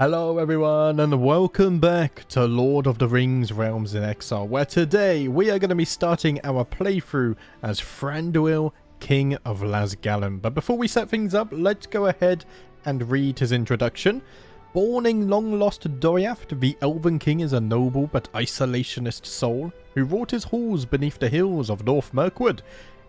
Hello everyone and welcome back to Lord of the Rings Realms in Exile, where today we are going to be starting our playthrough as Thranduil, King of Lasgallen. But before we set things up, let's go ahead and read his introduction. Born in long-lost Doriath, the Elvenking is a noble but isolationist soul who wrought his halls beneath the hills of North Mirkwood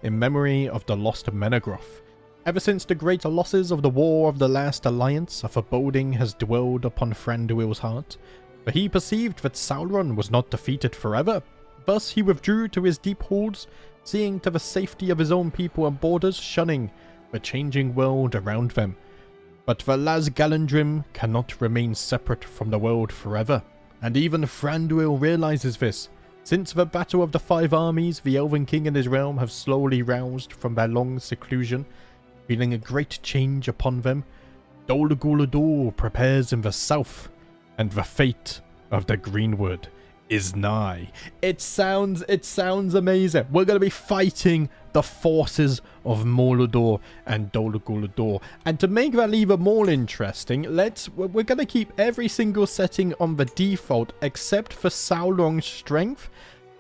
in memory of the lost Menegroth. Ever since the great losses of the War of the Last Alliance, a foreboding has dwelled upon Thranduil's heart, for he perceived that Sauron was not defeated forever. Thus he withdrew to his deep halls, seeing to the safety of his own people and borders, shunning the changing world around them. But the Lasgallen cannot remain separate from the world forever, and even Thranduil realizes this. Since the Battle of the Five Armies, the Elvenking and his realm have slowly roused from their long seclusion, feeling a great change upon them. Dol Guldur prepares in the south, and the fate of the Greenwood is nigh. It sounds amazing. We're going to be fighting the forces of Mordor and Dol Guldur. And to make that even more interesting, we're going to keep every single setting on the default except for Sauron's strength.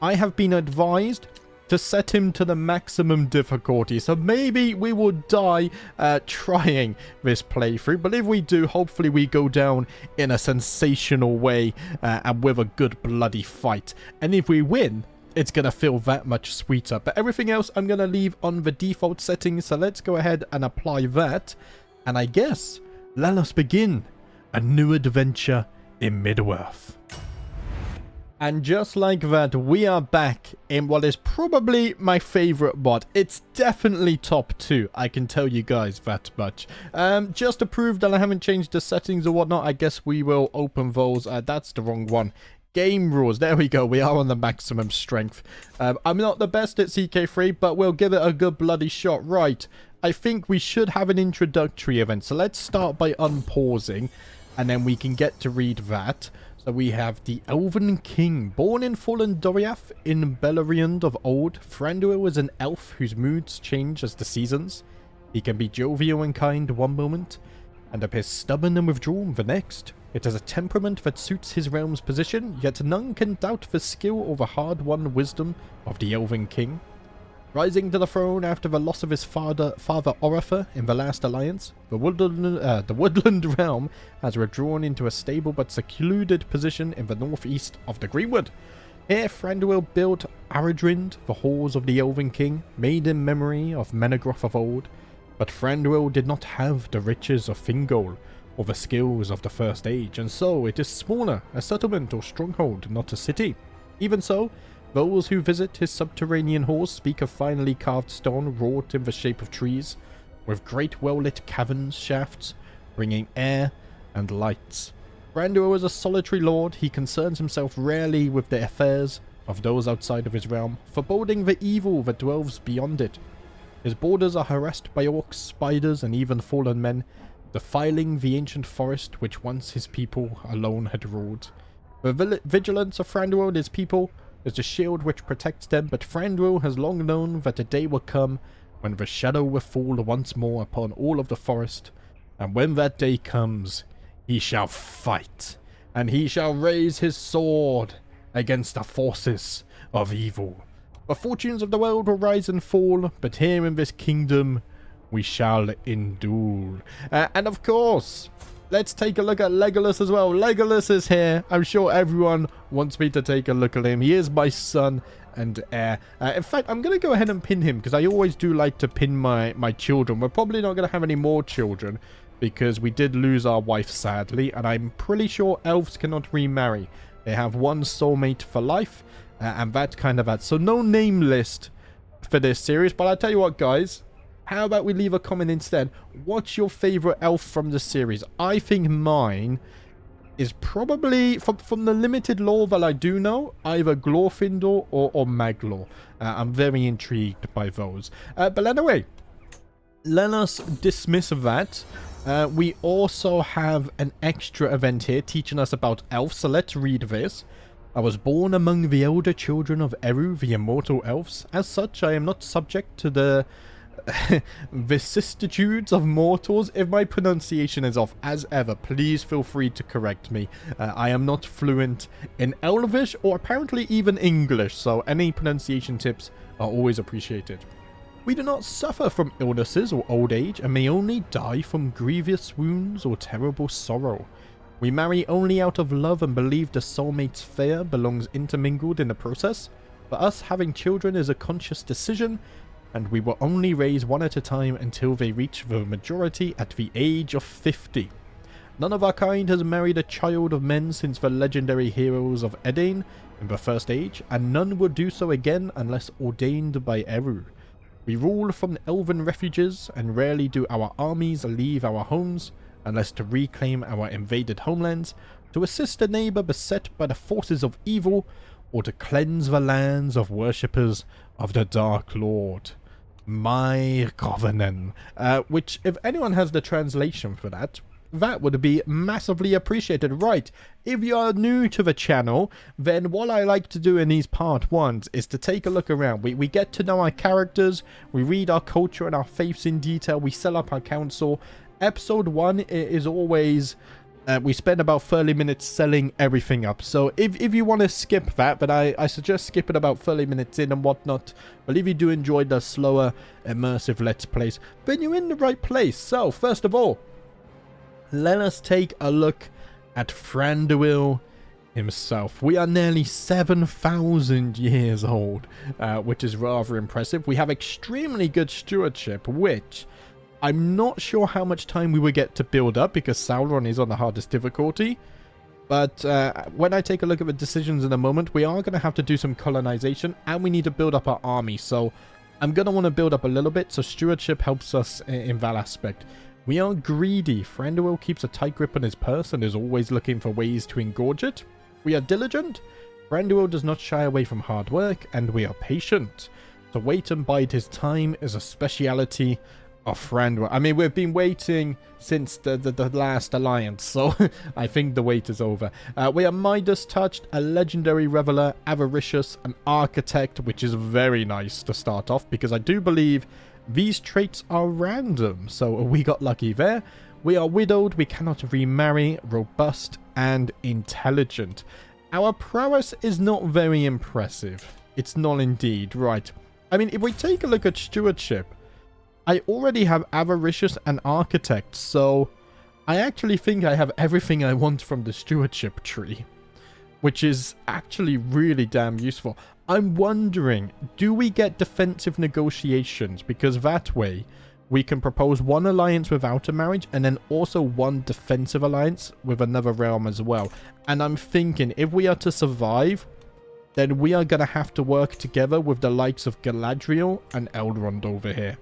I have been advised to set him to the maximum difficulty, so maybe we will die trying this playthrough, but if we do, hopefully we go down in a sensational way and with a good bloody fight, and if we win, it's gonna feel that much sweeter. But everything else I'm gonna leave on the default settings, so let's go ahead and apply that, and I guess let us begin a new adventure in Middle-earth. And just like that, we are back in what is probably my favorite mod. It's definitely top 2, I can tell you guys that much. Just to prove that I haven't changed the settings or whatnot, I guess we will open those. That's the wrong one. Game rules, there we go, we are on the maximum strength. I'm not the best at CK3, but we'll give it a good bloody shot. Right, I think we should have an introductory event, so let's start by unpausing, and then we can get to read that. So we have the Elven King. Born in fallen Doriath in Beleriand of old, Thranduil is an elf whose moods change as the seasons. He can be jovial and kind one moment, and appears stubborn and withdrawn the next. It has a temperament that suits his realm's position, yet none can doubt the skill or the hard-won wisdom of the Elven King. Rising to the throne after the loss of his father Orather in the last alliance, the Woodland Realm has withdrawn into a stable but secluded position in the northeast of the Greenwood. Here Thranduil built Aradrind, the halls of the Elven King, made in memory of Menegroth of old. But Thranduil did not have the riches of Thingol or the skills of the First Age, and so it is smaller, a settlement or stronghold, not a city. Even so, those who visit his subterranean halls speak of finely carved stone wrought in the shape of trees, with great well-lit caverns shafts, bringing air and lights. Thranduil is a solitary lord. He concerns himself rarely with the affairs of those outside of his realm, foreboding the evil that dwells beyond it. His borders are harassed by orcs, spiders, and even fallen men, defiling the ancient forest which once his people alone had ruled. The vigilance of Thranduil and his people is the shield which protects them, but Thranduil has long known that a day will come when the shadow will fall once more upon all of the forest, and when that day comes, he shall fight, and he shall raise his sword against the forces of evil. The fortunes of the world will rise and fall, but here in this kingdom we shall endure. And of course, let's take a look at Legolas as well. Legolas is here. I'm sure everyone wants me to take a look at him. He is my son and heir. In fact, I'm going to go ahead and pin him, because I always do like to pin my children. We're probably not going to have any more children, because we did lose our wife, sadly. And I'm pretty sure elves cannot remarry. They have one soulmate for life, and that kind of that. So no name list for this series. But I'll tell you what, guys. How about we leave a comment instead? What's your favorite elf from the series? I think mine is probably, from the limited lore that I do know, either Glorfindel or Maglor. I'm very intrigued by those. But anyway, let us dismiss that. We also have an extra event here teaching us about elves, so let's read this. I was born among the elder children of Eru, the immortal elves. As such, I am not subject to the vicissitudes of mortals. If my pronunciation is off, as ever, please feel free to correct me. I am not fluent in Elvish or apparently even English, so any pronunciation tips are always appreciated. We do not suffer from illnesses or old age, and may only die from grievous wounds or terrible sorrow. We marry only out of love and believe the soulmate's fate belongs intermingled in the process. For us, having children is a conscious decision, and we will only raise one at a time until they reach the majority at the age of 50. None of our kind has married a child of men since the legendary heroes of Edain in the First Age, and none will do so again unless ordained by Eru. We rule from the Elven refuges, and rarely do our armies leave our homes, unless to reclaim our invaded homelands, to assist a neighbour beset by the forces of evil, or to cleanse the lands of worshippers of the Dark Lord. My Covenant. Which, if anyone has the translation for that, that would be massively appreciated. Right, if you are new to the channel, then what I like to do in these part 1s is to take a look around. We get to know our characters, we read our culture and our faiths in detail, we set up our council. Episode 1 is always... we spend about 30 minutes selling everything up. So if you want to skip that, but I suggest skipping about 30 minutes in and whatnot. But if you do enjoy the slower, immersive Let's Plays, then you're in the right place. So, first of all, let us take a look at Thranduil himself. We are nearly 7,000 years old, which is rather impressive. We have extremely good stewardship, which... I'm not sure how much time we will get to build up because Sauron is on the hardest difficulty. But when I take a look at the decisions in a moment, we are going to have to do some colonization and we need to build up our army. So I'm going to want to build up a little bit. So stewardship helps us in that aspect. We are greedy. Thranduil keeps a tight grip on his purse and is always looking for ways to engorge it. We are diligent. Thranduil does not shy away from hard work, and we are patient. To wait and bide his time is a speciality of Thranduil. I mean, we've been waiting since the last alliance, so I think the wait is over. We are Midas touched, a legendary reveler, avaricious, an architect, which is very nice to start off because I do believe these traits are random, so we got lucky there. We are widowed, we cannot remarry, robust, and intelligent. Our prowess is not very impressive. It's not indeed, right. I mean, if we take a look at stewardship, I already have avaricious and architect, so I actually think I have everything I want from the stewardship tree, which is actually really damn useful. I'm wondering, do we get defensive negotiations? Because that way we can propose one alliance without a marriage and then also one defensive alliance with another realm as well. And I'm thinking if we are to survive, then we are going to have to work together with the likes of Galadriel and Elrond over here.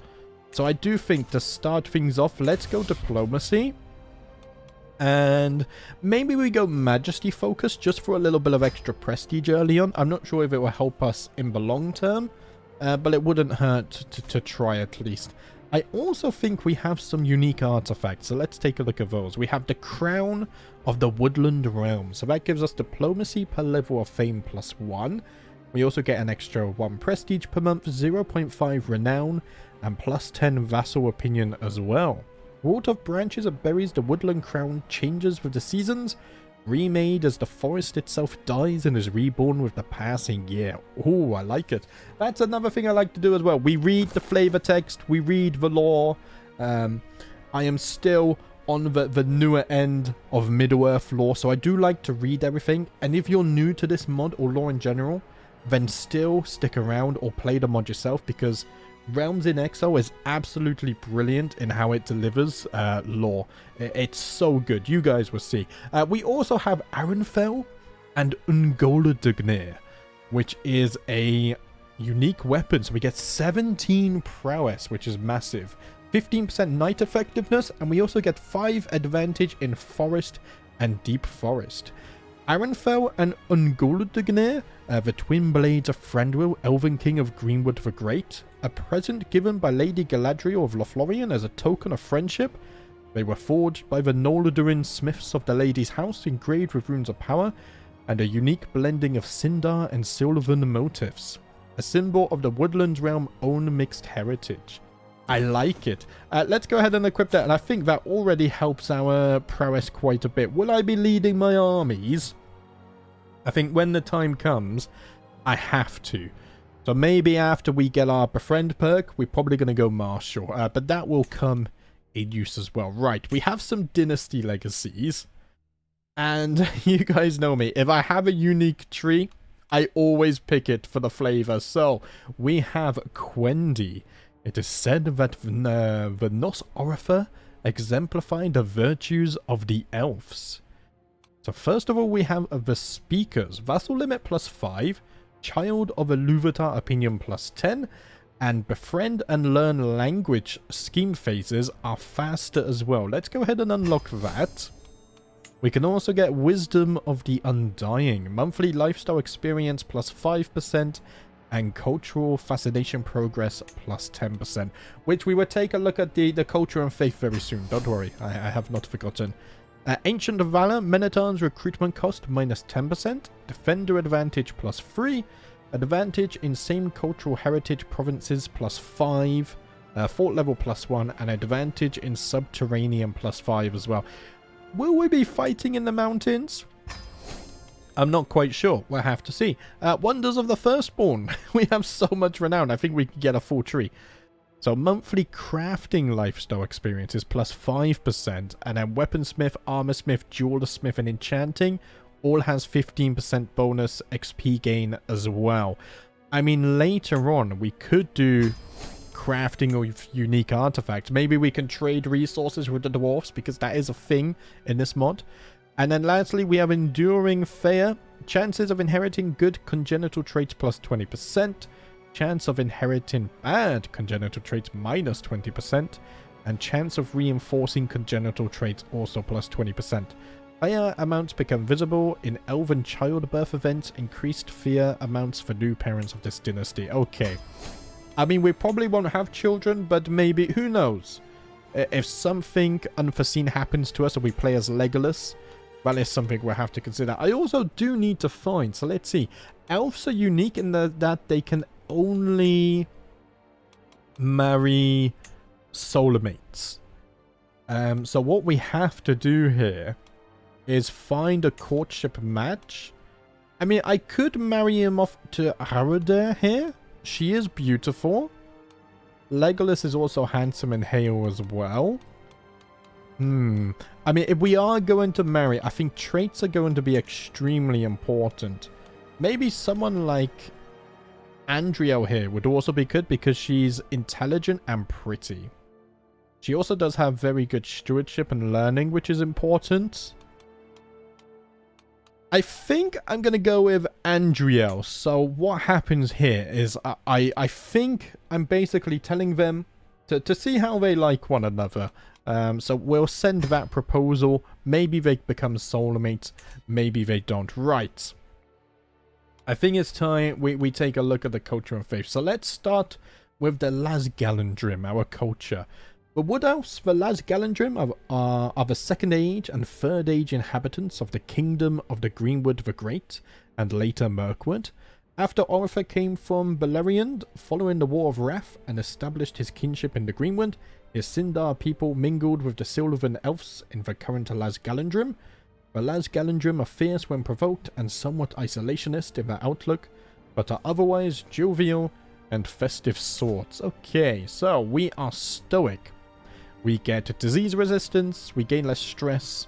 So I do think to start things off, let's go diplomacy. And maybe we go majesty focus just for a little bit of extra prestige early on. I'm not sure if it will help us in the long term, but it wouldn't hurt to try at least. I also think we have some unique artifacts, so let's take a look at those. We have the Crown of the Woodland Realm, so that gives us diplomacy per level of fame +1. We also get an extra 1 prestige per month, 0.5 renown, and +10 vassal opinion as well. Wrought of branches of berries, the woodland crown changes with the seasons, remade as the forest itself dies and is reborn with the passing year. Oh, I like it. That's another thing I like to do as well. We read the flavor text, we read the lore. I am still on the newer end of Middle-earth lore, so I do like to read everything. And if you're new to this mod or lore in general, then still stick around or play the mod yourself, because Realms in Exile is absolutely brilliant in how it delivers lore. It's so good. You guys will see. We also have Arenfell and Ungolidagnir, which is a unique weapon. So we get 17 prowess, which is massive. 15% night effectiveness, and we also get 5 advantage in forest and deep forest. Arenfell and Ungolidagnir, the twin blades of Thranduil, Elvenking of Greenwood the Great, a present given by Lady Galadriel of Lothlorien as a token of friendship. They were forged by the Noldorin smiths of the Lady's House, engraved with runes of power, and a unique blending of Sindar and Sylvan motifs, a symbol of the Woodland Realm own mixed heritage. I like it. Let's go ahead and equip that. And I think that already helps our prowess quite a bit. Will I be leading my armies? I think when the time comes, I have to. So maybe after we get our befriend perk, we're probably going to go martial. But that will come in use as well. Right, we have some dynasty legacies. And you guys know me. If I have a unique tree, I always pick it for the flavor. So we have Quendi. It is said that the Nos Orifer exemplify the virtues of the elves. So first of all, we have the speakers. Vassal limit +5. Child of a Luvatar opinion +10. And befriend and learn language scheme phases are faster as well. Let's go ahead and unlock that. We can also get Wisdom of the Undying. Monthly lifestyle experience +5%. And cultural fascination progress +10%. Which we will take a look at the culture and faith very soon. Don't worry, I have not forgotten. Ancient Valor, Minotaur's recruitment cost -10%. Defender advantage +3. Advantage in same cultural heritage provinces +5. Fort level +1. And advantage in subterranean +5 as well. Will we be fighting in the mountains? I'm not quite sure. We'll have to see. Wonders of the Firstborn. We have so much renown. I think we can get a full tree. So monthly crafting lifestyle experience is +5%. And then weaponsmith, armorsmith, jewelersmith, and enchanting all has 15% bonus XP gain as well. I mean, later on, we could do crafting of unique artifacts. Maybe we can trade resources with the dwarfs, because that is a thing in this mod. And then lastly, we have Enduring Fair. Chances of inheriting good congenital traits +20%. Chance of inheriting bad congenital traits -20%. And chance of reinforcing congenital traits also +20%. Higher amounts become visible in Elven childbirth events. Increased fear amounts for new parents of this dynasty. Okay. I mean, we probably won't have children, but maybe, who knows? If something unforeseen happens to us and we play as Legolas, that is something we'll have to consider. I also do need to find, so let's see. Elves are unique in that they can only marry soulmates. So what we have to do here is find a courtship match. I mean, I could marry him off to Haruder here. She is beautiful. Legolas is also handsome and hale as well. I mean, if we are going to marry, I think traits are going to be extremely important. Maybe someone like Andriel here would also be good, because she's intelligent and pretty. She also does have very good stewardship and learning, which is important. I think I'm going to go with Andriel. So what happens here is I think I'm basically telling them to see how they like one another. So we'll send that proposal. Maybe they become soulmates. Maybe they don't. Right. I think it's time we take a look at the culture and faith. So let's start with the Lasgalandrim, our culture. The Wood Elves, the Lasgalandrim, are the Second Age and Third Age inhabitants of the Kingdom of the Greenwood the Great, and later Mirkwood. After Orifer came from Beleriand, following the War of Wrath, and established his kinship in the Greenwood, his Sindar people mingled with the Sylvan Elves in the current Lasgalandrim. The Lasgalandrim are fierce when provoked and somewhat isolationist in their outlook, but are otherwise jovial and festive sorts. Okay, so we are stoic. We get disease resistance, we gain less stress,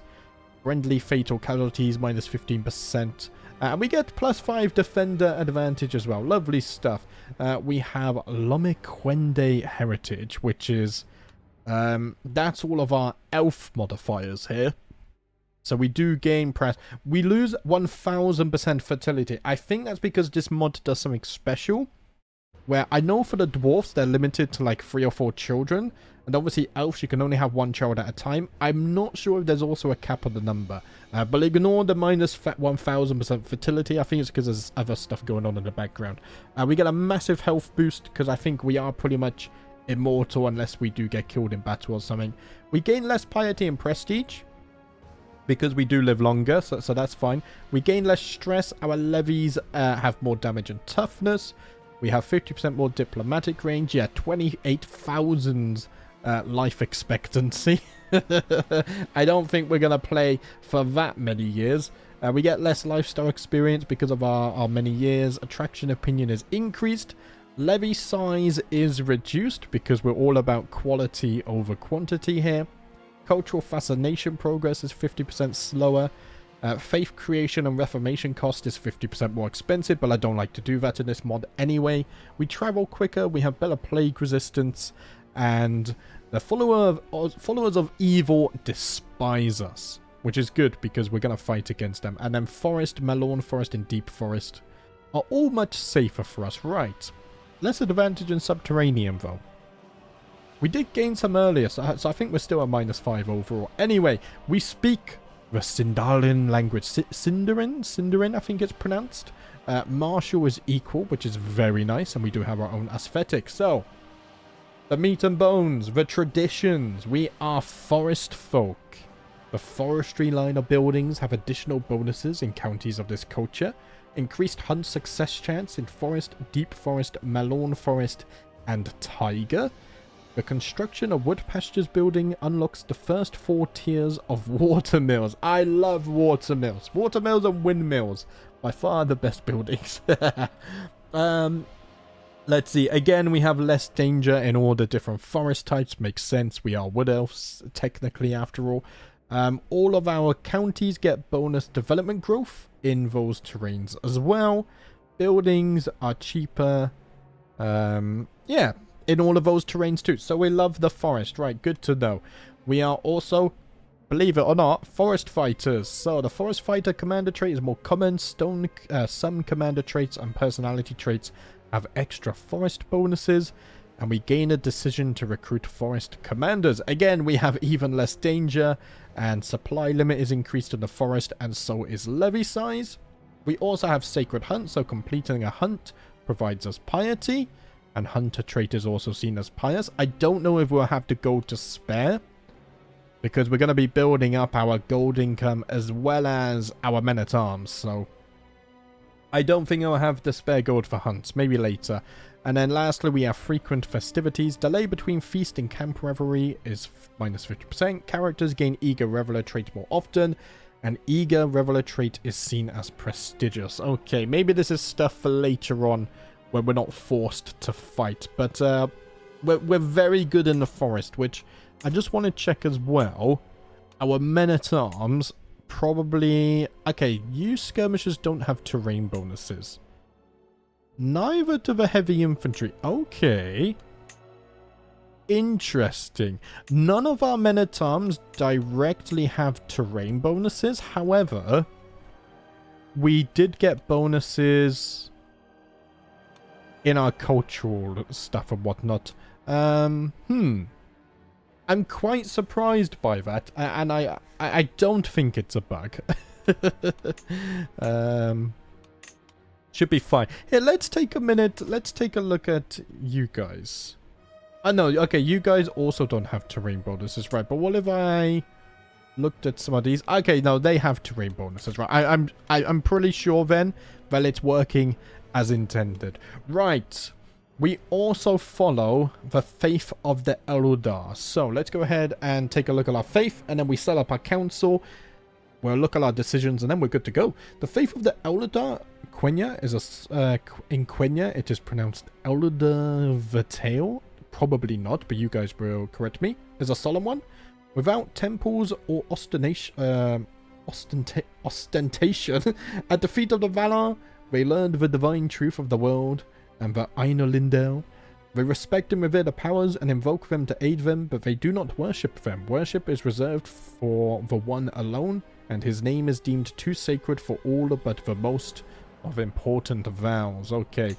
friendly fatal casualties -15%, and we get +5 defender advantage as well. Lovely stuff. We have Lomiquende heritage, which is that's all of our elf modifiers here. So we do gain press. We lose 1000% fertility. I think that's because this mod does something special. Where I know for the dwarfs, they're limited to like 3 or 4 children. And obviously elves, you can only have 1 child at a time. I'm not sure if there's also a cap on the number. But ignore the -1000% fertility. I think it's because there's other stuff going on in the background. We get a massive health boost because I think we are pretty much immortal unless we do get killed in battle or something. We gain less piety and prestige because we do live longer, so that's fine. We gain less stress. Our levies have more damage and toughness. We have 50% more diplomatic range. Yeah, 28,000 life expectancy. I don't think we're going to play for that many years. We get less lifestyle experience because of our many years. Attraction opinion is increased. Levy size is reduced because we're all about quality over quantity here. Cultural fascination progress is 50% slower. Faith creation and reformation cost is 50% more expensive, but I don't like to do that in this mod anyway. We travel quicker, we have better plague resistance, and the followers of evil despise us, which is good because we're going to fight against them. And then forest, Malorn forest, and deep forest are all much safer for us. Right. Less advantage in subterranean, though. We did gain some earlier, so I think we're still at -5 overall. Anyway, we speak the Sindarin language. Sindarin, I think it's pronounced. Martial is equal, which is very nice, and we do have our own aesthetic. So, the meat and bones, the traditions. We are forest folk. The forestry line of buildings have additional bonuses in counties of this culture. Increased hunt success chance in forest, deep forest, Malorn forest, and tiger. The construction of wood pastures building unlocks the first 4 tiers of watermills. I love watermills. Watermills and windmills. By far the best buildings. Let's see. Again, we have less danger in all the different forest types. Makes sense. We are wood elves, technically, after all. All of our counties get bonus development growth in those terrains as well. Buildings are cheaper. Yeah, in all of those terrains too. So we love the forest. Right, good to know. We are also, believe it or not, forest fighters. So the forest fighter commander trait is more common. Some commander traits and personality traits have extra forest bonuses. And we gain a decision to recruit forest commanders. Again, we have even less danger. And supply limit is increased in the forest. And so is levy size. We also have sacred hunt. So completing a hunt provides us piety. And hunter trait is also seen as pious. I don't know if we'll have to go to spare, because we're going to be building up our gold income as well as our men-at-arms. So I don't think I'll have the spare gold for hunts. Maybe later. And then lastly, we have frequent festivities. Delay between feast and camp revelry is -50%. Characters gain eager reveler trait more often. And eager reveler trait is seen as prestigious. Okay, maybe this is stuff for later on, when we're not forced to fight. But we're very good in the forest, which I just want to check as well. Our men-at-arms probably... Okay, you skirmishers don't have terrain bonuses. Neither do the heavy infantry. Okay. Interesting. None of our men-at-arms directly have terrain bonuses. However, we did get bonuses in our cultural stuff and whatnot. I'm quite surprised by that, and I don't think it's a bug. Should be fine. Here, let's take a minute. Let's take a look at you guys. No, okay, you guys also don't have terrain bonuses, right? But what if I looked at some of these? Okay, no, they have terrain bonuses, right? I'm pretty sure then that it's working as intended. Right. We also follow the faith of the LotR. So let's go ahead and take a look at our faith, and then we set up our council. We'll look at our decisions, and then we're good to go. The faith of the LotR, Quenya, is in Quenya it is pronounced Elder. Probably not, but you guys will correct me. Is a solemn one. Without temples or ostentation at the feet of the Valar, they learned the divine truth of the world and the Einolindel. They respect and revere the powers and invoke them to aid them, but they do not worship them. Worship is reserved for the one alone, and his name is deemed too sacred for all but the most of important vows. Okay,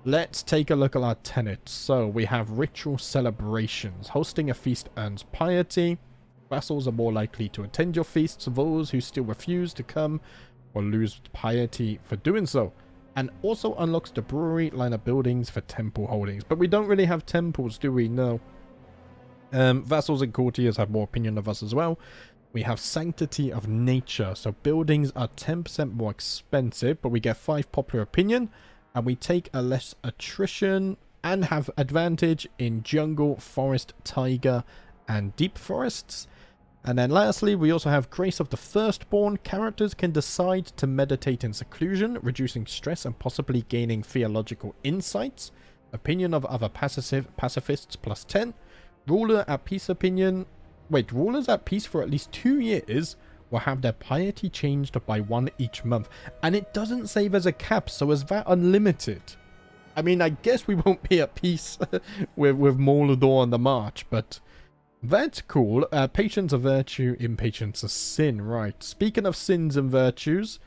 let's take a look at our tenets. So we have ritual celebrations. Hosting a feast earns piety. Vassals are more likely to attend your feasts. Those who still refuse to come will lose piety for doing so. And also unlocks the brewery line of buildings for temple holdings. But we don't really have temples, do we? No. Vassals and courtiers have more opinion of us as well. We have sanctity of nature. So buildings are 10% more expensive, but we get 5 popular opinion. And we take a less attrition and have advantage in jungle, forest, tiger, and deep forests. And then lastly, we also have Grace of the Firstborn. Characters can decide to meditate in seclusion, reducing stress and possibly gaining theological insights. Opinion of other pacifists plus 10. Ruler at peace opinion. Wait, rulers at peace for at least 2 years will have their piety changed by 1 each month. And it doesn't say there's a cap, so is that unlimited? I mean, I guess we won't be at peace with Mordor on the march, but that's cool. Patience of virtue, impatience of sin. Right. Speaking of sins and virtues,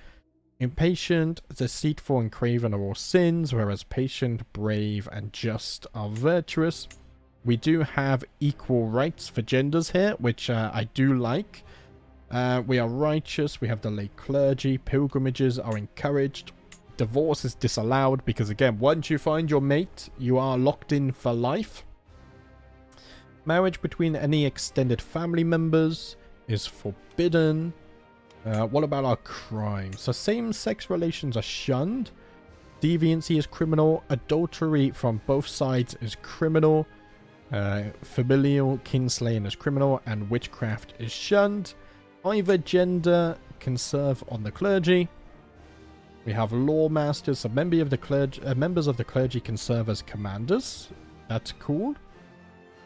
impatient, deceitful, and craven are all sins, whereas patient, brave, and just are virtuous. We do have equal rights for genders here, which I do like. We are righteous. We have the lay clergy. Pilgrimages are encouraged. Divorce is disallowed because, again, once you find your mate, you are locked in for life. Marriage between any extended family members is forbidden. What about our crimes? So same-sex relations are shunned. Deviancy is criminal. Adultery from both sides is criminal. Familial kinslaying is criminal. And witchcraft is shunned. Either gender can serve on the clergy. We have law masters. So members of the clergy can serve as commanders. That's cool.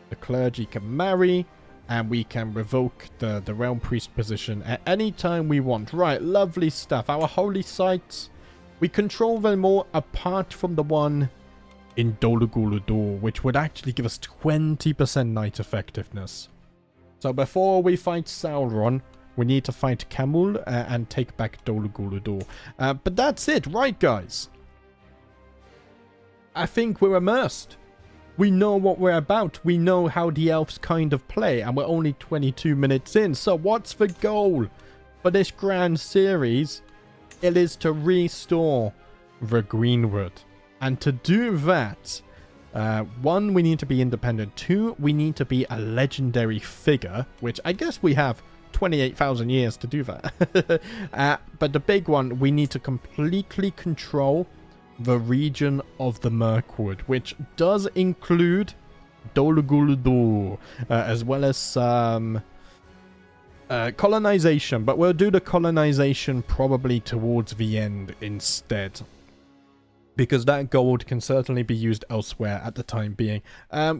The clergy can marry, and we can revoke the realm priest position at any time we want. Right, lovely stuff. Our holy sites, we control them all apart from the one in Dol Guldur, which would actually give us 20% night effectiveness. So before we fight Sauron, we need to fight Camul and take back Dol Guldur. But that's it, right, guys? I think we're immersed. We know what we're about. We know how the elves kind of play, and we're only 22 minutes in. So what's the goal for this grand series? It is to restore the Greenwood. And to do that, 1, we need to be independent. 2, we need to be a legendary figure, which I guess we have 28,000 years to do that. But the big one, we need to completely control the region of the Mirkwood, which does include Dol Guldur, as well as some colonization, but we'll do the colonization probably towards the end instead, because that gold can certainly be used elsewhere at the time being.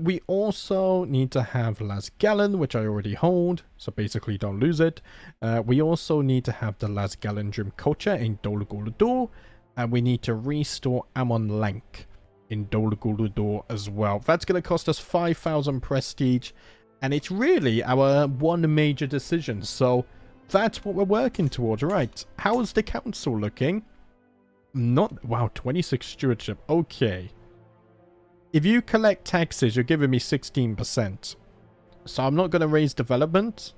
We also need to have Lasgallen, which I already hold, so basically don't lose it. We also need to have the Lasgallendrim culture in Dol Guldur, and we need to restore Amon Lank in Dol Guldur as well. That's going to cost us 5,000 prestige, and it's really our one major decision. So that's what we're working towards. Right, how's the council looking? Wow, 26 stewardship. Okay. If you collect taxes, you're giving me 16%. So I'm not going to raise development.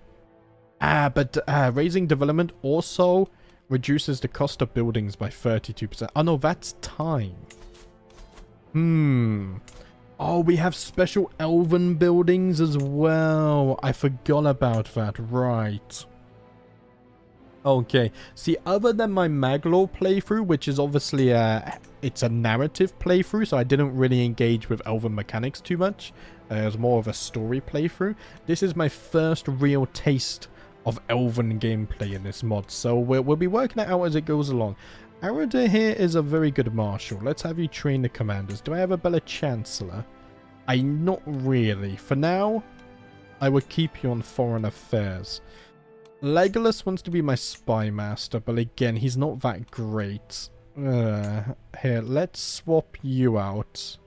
But raising development also reduces the cost of buildings by 32%. Oh, no, that's time. Oh, we have special elven buildings as well. I forgot about that. Right. Okay. See, other than my Maglor playthrough, which is obviously it's a narrative playthrough, so I didn't really engage with elven mechanics too much. It was more of a story playthrough. This is my first real taste of elven gameplay in this mod, so we'll be working it out as it goes along. Aradir here is a very good marshal. Let's have you train the commanders. Do I have a better chancellor? Not really. For now, I would keep you on foreign affairs. Legolas wants to be my spy master, but again, he's not that great. Here, let's swap you out.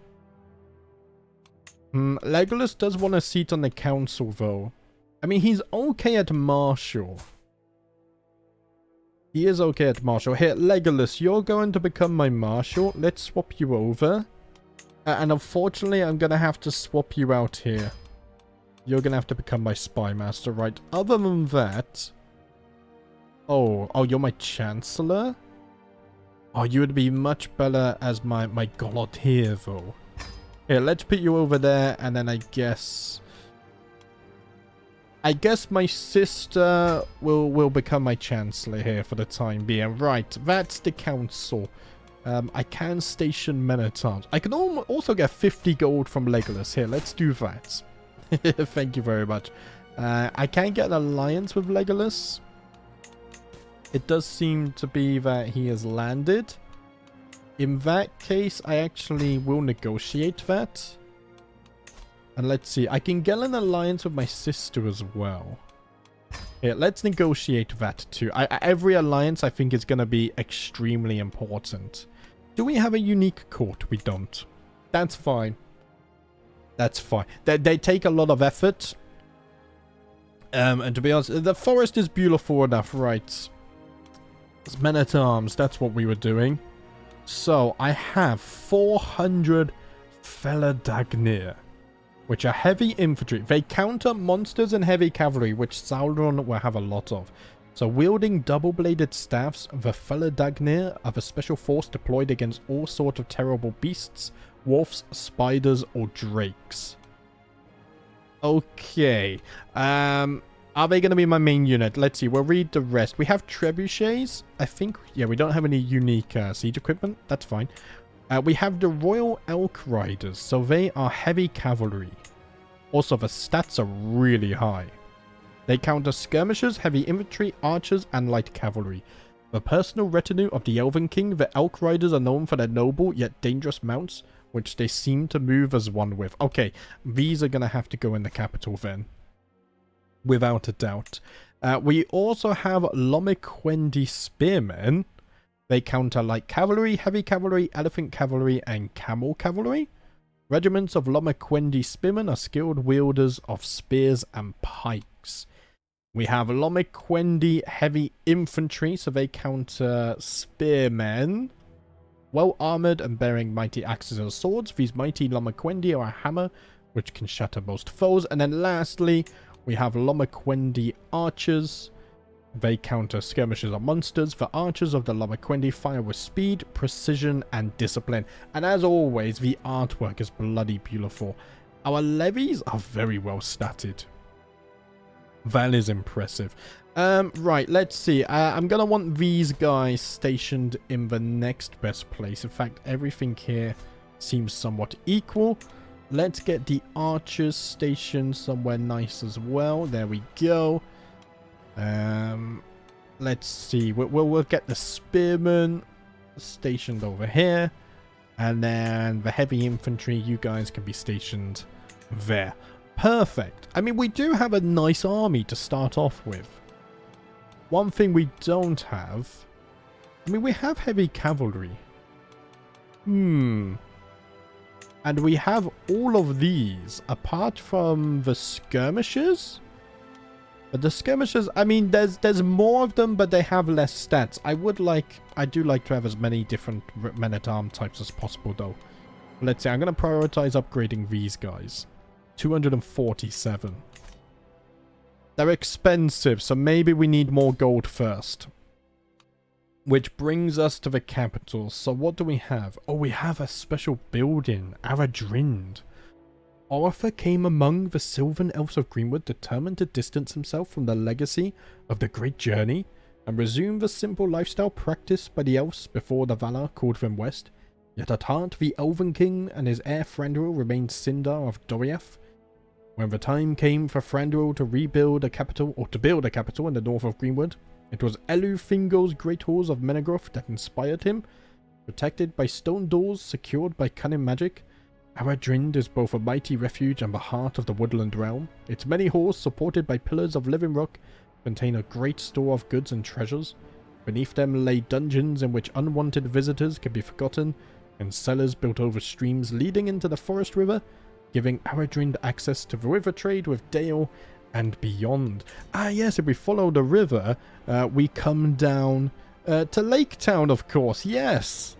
Legolas does want a seat on the council, though. I mean, he's okay at marshal. He is okay at marshal. Here, Legolas, you're going to become my marshal. Let's swap you over. And unfortunately, I'm going to have to swap you out here. You're going to have to become my spy master, right? Other than that... Oh, you're my chancellor? Oh, you would be much better as my god here, though. Here, let's put you over there, and then I guess my sister will become my chancellor here for the time being. Right, that's the council. I can station men-at-arms. I can also get 50 gold from Legolas. Here, let's do that. Thank you very much. I can get an alliance with Legolas. It does seem to be that he has landed. In that case, I actually will negotiate that. And let's see. I can get an alliance with my sister as well. Here, let's negotiate that too. Every alliance, I think, is going to be extremely important. Do we have a unique court? We don't. That's fine. That's fine. They take a lot of effort. And to be honest, the forest is beautiful enough, right? It's men-at-arms. That's what we were doing. So, I have 400 Feladagnir, which are heavy infantry. They counter monsters and heavy cavalry, which Sauron will have a lot of. So, wielding double-bladed staffs, the Feladagnir are the special force deployed against all sorts of terrible beasts, wolves, spiders, or drakes. Okay. Are they going to be my main unit? Let's see. We'll read the rest. We have trebuchets. I think, yeah, we don't have any unique siege equipment. That's fine. We have the Royal Elk Riders. So they are heavy cavalry. Also, the stats are really high. They counter skirmishers, heavy infantry, archers, and light cavalry. The personal retinue of the Elvenking, the Elk Riders are known for their noble yet dangerous mounts, which they seem to move as one with. Okay, these are going to have to go in the capital then. Without a doubt. We also have Lomequendi Spearmen. They counter light cavalry, heavy cavalry, elephant cavalry, and camel cavalry. Regiments of Lomequendi Spearmen are skilled wielders of spears and pikes. We have Lomequendi Heavy Infantry, so they counter spearmen. Well armored and bearing mighty axes and swords, these mighty Lomequendi are a hammer which can shatter most foes. And then lastly, we have Lomequendi Archers. They counter skirmishers and monsters. The archers of the Lomequendi fire with speed, precision, and discipline. And as always, the artwork is bloody beautiful. Our levies are very well statted. That is impressive. Right, let's see. I'm going to want these guys stationed in the next best place. In fact, everything here seems somewhat equal. Let's get the archers stationed somewhere nice as well. There we go. Let's see. We'll get the spearmen stationed over here. And then the heavy infantry, you guys can be stationed there. Perfect. I mean, we do have a nice army to start off with. One thing we don't have... I mean, we have heavy cavalry. And we have all of these, apart from the skirmishers. But the skirmishers, I mean, there's more of them, but they have less stats. I do like to have as many different men-at-arms types as possible, though. Let's see, I'm going to prioritize upgrading these guys. 247. They're expensive, so maybe we need more gold first. Which brings us to the capital. So what do we have? Oh, we have a special building. Aradrind. Arthur came among the Sylvan Elves of Greenwood, determined to distance himself from the legacy of the Great Journey and resume the simple lifestyle practiced by the elves before the Valar called them west. Yet at heart, the Elvenking and his heir Thranduil remained Sindar of Doriath. When the time came for Thranduil to rebuild a capital, or to build a capital in the north of Greenwood, it was Elufingol's great halls of Menegroth that inspired him. Protected by stone doors, secured by cunning magic, Aradrind is both a mighty refuge and the heart of the Woodland Realm. Its many halls, supported by pillars of living rock, contain a great store of goods and treasures. Beneath them lay dungeons in which unwanted visitors can be forgotten, and cellars built over streams leading into the Forest River, giving Aradrind access to the river trade with Dale and beyond. Ah yes, if we follow the river, we come down to Lake Town, of course, yes!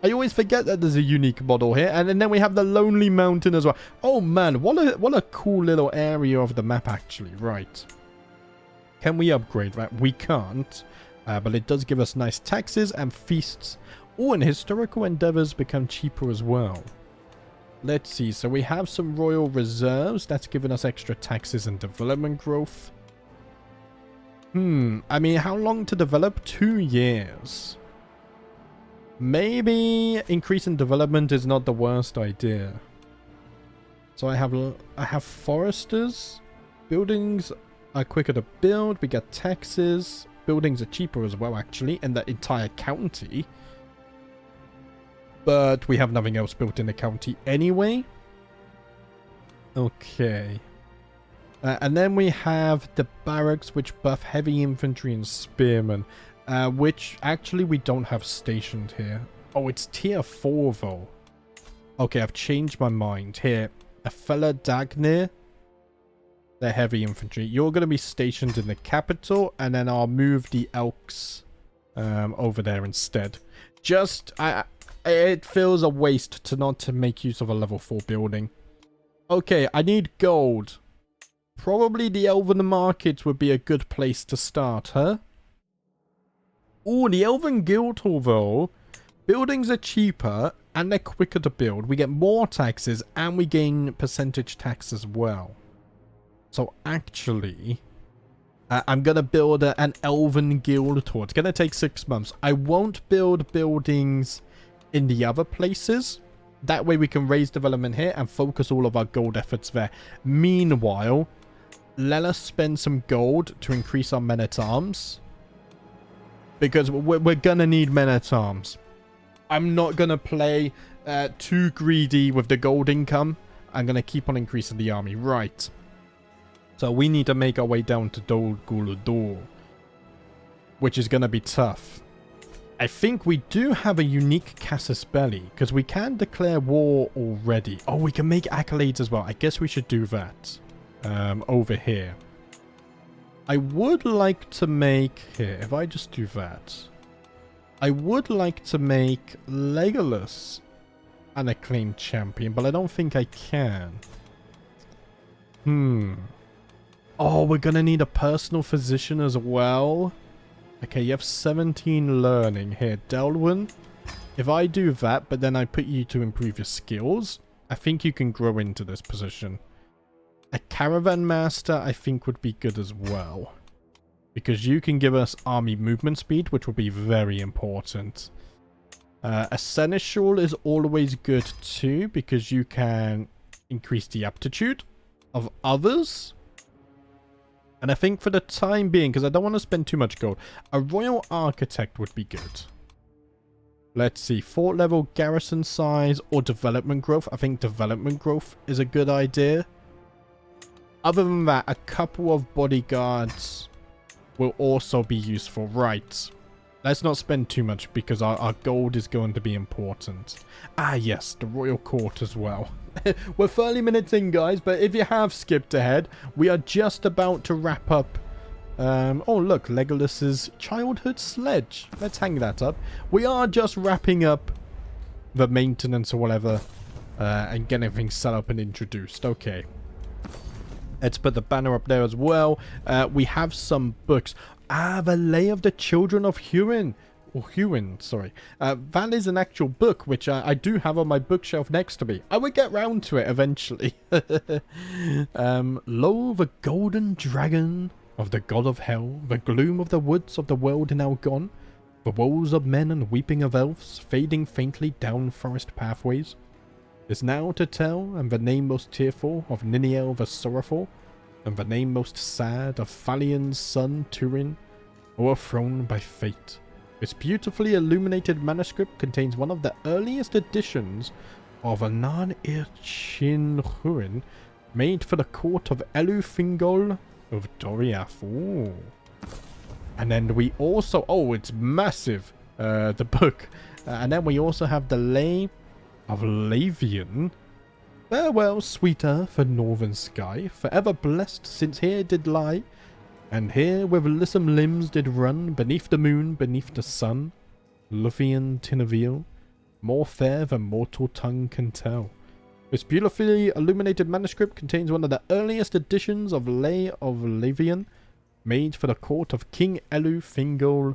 I always forget that there's a unique model here, and then we have the Lonely Mountain as well. Oh man, what a cool little area of the map actually, right. Can we upgrade that? We can't, but it does give us nice taxes and feasts. Oh, and historical endeavors become cheaper as well. Let's see, so we have some royal reserves. That's given us extra taxes and development growth. I mean, how long to develop? 2 years. Maybe increasing development is not the worst idea. So I have foresters. Buildings are quicker to build. We get taxes. Buildings are cheaper as well, actually, in the entire county. But we have nothing else built in the county anyway. Okay. And then we have the barracks, which buff heavy infantry and spearmen. Which actually we don't have stationed here. Oh, it's tier 4 though. Okay, I've changed my mind. Here, a fella Dagnir. They're heavy infantry. You're going to be stationed in the capital, and then I'll move the Elks over there instead. Just, it feels a waste to not to make use of a level 4 building. Okay, I need gold. Probably the Elven market would be a good place to start, huh? Ooh, the Elven Guild Hall, though. Buildings are cheaper, and they're quicker to build. We get more taxes, and we gain percentage tax as well. So, actually, I'm going to build an Elven Guild Hall. It's going to take 6 months. I won't build buildings in the other places. That way we can raise development here and focus all of our gold efforts there. Meanwhile, let us spend some gold to increase our men-at-arms. Because we're going to need men-at-arms. I'm not going to play too greedy with the gold income. I'm going to keep on increasing the army. Right. So we need to make our way down to Dol Guldur, which is going to be tough. I think we do have a unique casus belli, because we can declare war already. Oh, we can make accolades as well. I guess we should do that over here. I would like to make... Here, if I just do that. I would like to make Legolas an acclaimed champion, but I don't think I can. Oh, we're going to need a personal physician as well. Okay, you have 17 learning here. Delwyn, if I do that, but then I put you to improve your skills, I think you can grow into this position. A caravan master, I think, would be good as well. Because you can give us army movement speed, which would be very important. A seneschal is always good too, because you can increase the aptitude of others. And I think for the time being, because I don't want to spend too much gold, a royal architect would be good. Let's see, fort level, garrison size, or development growth. I think development growth is a good idea. Other than that, a couple of bodyguards will also be useful. Right. Let's not spend too much because our gold is going to be important. Ah, yes, the royal court as well. We're 30 minutes in, guys, but if you have skipped ahead, we are just about to wrap up. Oh, look, Legolas's childhood sledge. Let's hang that up. We are just wrapping up the maintenance or whatever and getting everything set up and introduced. Okay. Let's put the banner up there as well. We have some books. Ah, the Lay of the Children of Hurin. Or Hurin, sorry. That is an actual book, which I do have on my bookshelf next to me. I will get round to it eventually. Lo, the golden dragon of the god of hell, the gloom of the woods of the world now gone, the woes of men and weeping of elves, fading faintly down forest pathways, is now to tell, and the name most tearful of Niniel the sorrowful, and the name most sad of Falion's son Turin, o'erthrown by fate. This beautifully illuminated manuscript contains one of the earliest editions of Anan Irchin Hurin, made for the court of Elufingol of Doriath. Ooh. And then we also... Oh, it's massive, the book. And then we also have the Lay of Lavian. Farewell, sweet earth and northern sky, forever blessed since here did lie, and here with lissom limbs did run, beneath the moon, beneath the sun, Luvian Tinaville, more fair than mortal tongue can tell. This beautifully illuminated manuscript contains one of the earliest editions of Lay of Lavian, made for the court of King Elufingol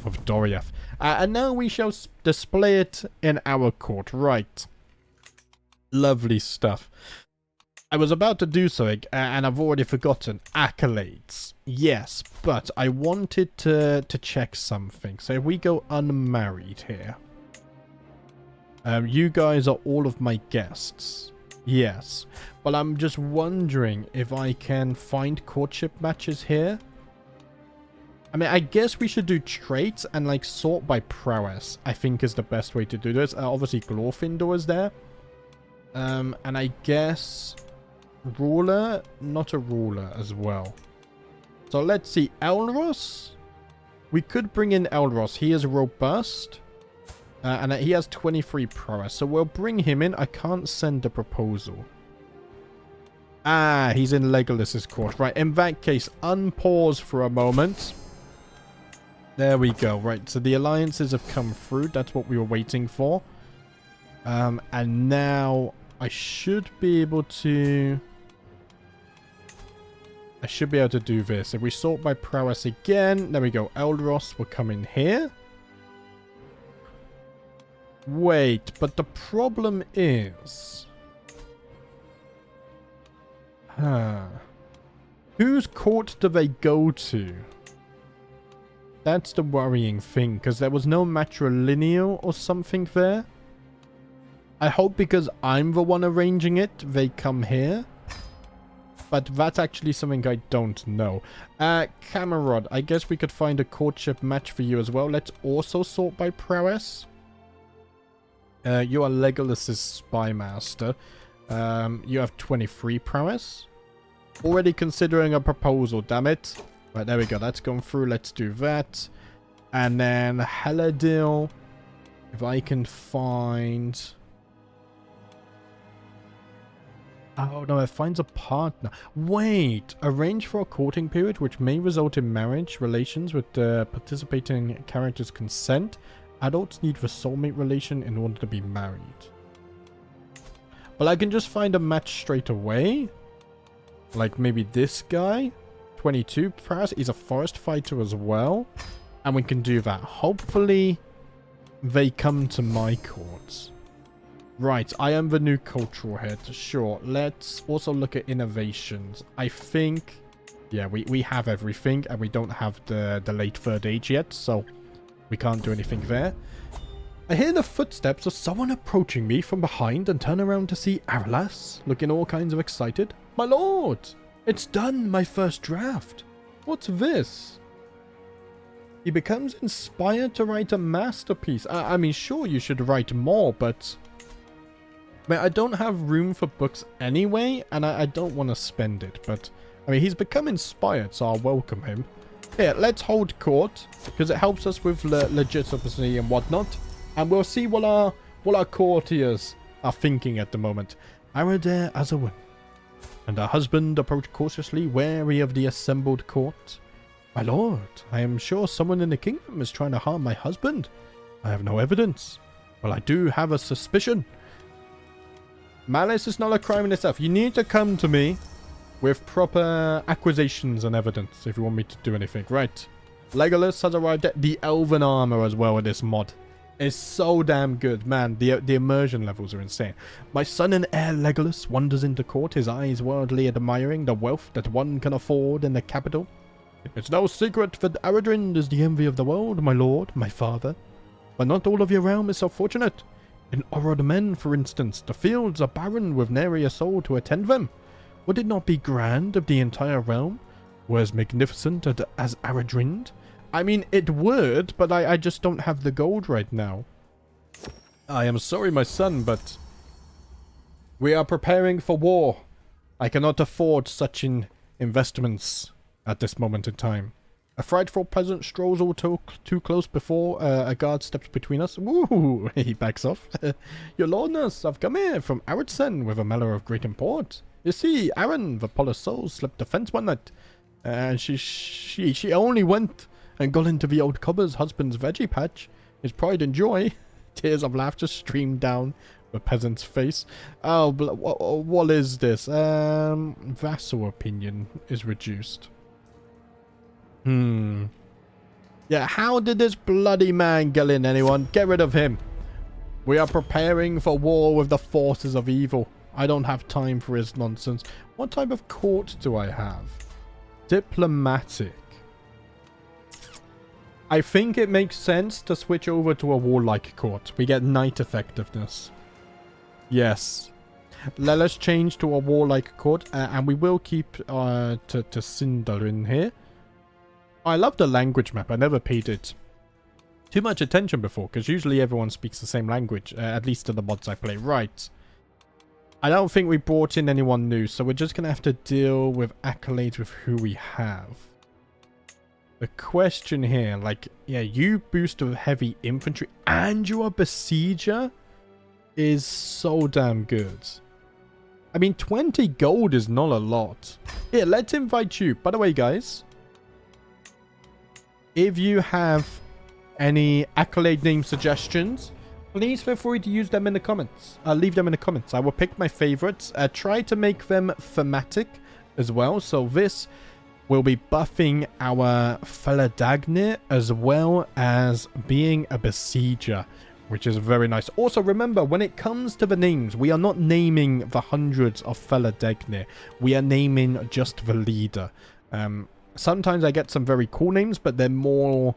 of Doriath. And now we shall display it in our court. Right. Lovely stuff. I was about to do something, and I've already forgotten. Accolades. Yes, but I wanted to check something. So if we go unmarried here. You guys are all of my guests. Yes. But I'm just wondering if I can find courtship matches here. I mean, I guess we should do traits and, like, sort by prowess, I think is the best way to do this. Obviously, Glorfindor is there. And I guess ruler, not a ruler as well. So let's see. Elros? We could bring in Elros. He is robust. And he has 23 prowess. So we'll bring him in. I can't send a proposal. Ah, he's in Legolas's court. Right, in that case, unpause for a moment. There we go. Right, so the alliances have come through. That's what we were waiting for. And now I should be able to... do this. If we sort by prowess again, there we go. Elros will come in here. Wait, but the problem is... Whose court do they go to? That's the worrying thing, because there was no matrilineal or something there. I hope because I'm the one arranging it, they come here. But that's actually something I don't know. Camerod, I guess we could find a courtship match for you as well. Let's also sort by prowess. You are Legolas's spy master. You have 23 prowess. Already considering a proposal, damn it. Right, there we go. That's gone through. Let's do that. And then Haladil. If I can find... Oh, no, it finds a partner. Wait! Arrange for a courting period which may result in marriage relations with the participating character's consent. Adults need the soulmate relation in order to be married. Well, I can just find a match straight away. Like maybe this guy. 22 prowess. He's a forest fighter as well. And we can do that. Hopefully, they come to my court. Right, I am the new cultural head. Sure, let's also look at innovations. I think... Yeah, we have everything. And we don't have the late third age yet. So, we can't do anything there. I hear the footsteps of someone approaching me from behind and turn around to see Aralas, looking all kinds of excited. My lord! It's done, my first draft. What's this? He becomes inspired to write a masterpiece. I mean, sure, you should write more, but... I mean, I don't have room for books anyway, and I don't want to spend it, but... I mean, he's become inspired, so I'll welcome him. Here, let's hold court, because it helps us with legitimacy and whatnot. And we'll see what our courtiers are thinking at the moment. Aradare Azawin and her husband approach cautiously, wary of the assembled court. My lord, I am sure someone in the kingdom is trying to harm my husband. I have no evidence. Well, I do have a suspicion. Malice is not a crime in itself. You need to come to me with proper accusations and evidence if you want me to do anything. Right. Legolas has arrived at the Elven armor as well in this mod. It's so damn good, man. The immersion levels are insane. My son and heir Legolas wanders into court, his eyes worldly admiring the wealth that one can afford in the capital. It's no secret that Aradrind is the envy of the world, my lord, my father. But not all of your realm is so fortunate. In Orod Men, for instance, the fields are barren with nary a soul to attend them. Would it not be grand if the entire realm were as magnificent as Aradrind? I mean, it would, but I just don't have the gold right now. I am sorry, my son, but we are preparing for war. I cannot afford such investments at this moment in time. A frightful peasant strolls all too close before a guard steps between us. Woo! He backs off. Your lordness, I've come here from Aradsen with a matter of great import. You see, Aaron, the polished soul, slipped the fence one night. And she only went and got into the old cobber's husband's veggie patch. His pride and joy. Tears of laughter streamed down the peasant's face. Oh, what is this? Vassal opinion is reduced. Yeah, how did this bloody man get in, anyone? Get rid of him. We are preparing for war with the forces of evil. I don't have time for his nonsense. What type of court do I have? Diplomatic. I think it makes sense to switch over to a warlike court. We get knight effectiveness. Yes. Let us change to a warlike court, and we will keep to Cinder in here. I love the language map. I never paid it too much attention before, because usually everyone speaks the same language, at least in the mods I play. Right. I don't think we brought in anyone new, so we're just going to have to deal with accolades with who we have. The question here, like, yeah, you boost with heavy infantry and you're a besieger is so damn good. I mean, 20 gold is not a lot. Here, let's invite you. By the way, guys, if you have any accolade name suggestions, please feel free to use them in the comments. Leave them in the comments. I will pick my favorites. Try to make them thematic as well. So this will be buffing our Feladagnir as well as being a besieger, which is very nice. Also, remember, when it comes to the names, we are not naming the hundreds of Feladagnir. We are naming just the leader. Sometimes I get some very cool names, but they're more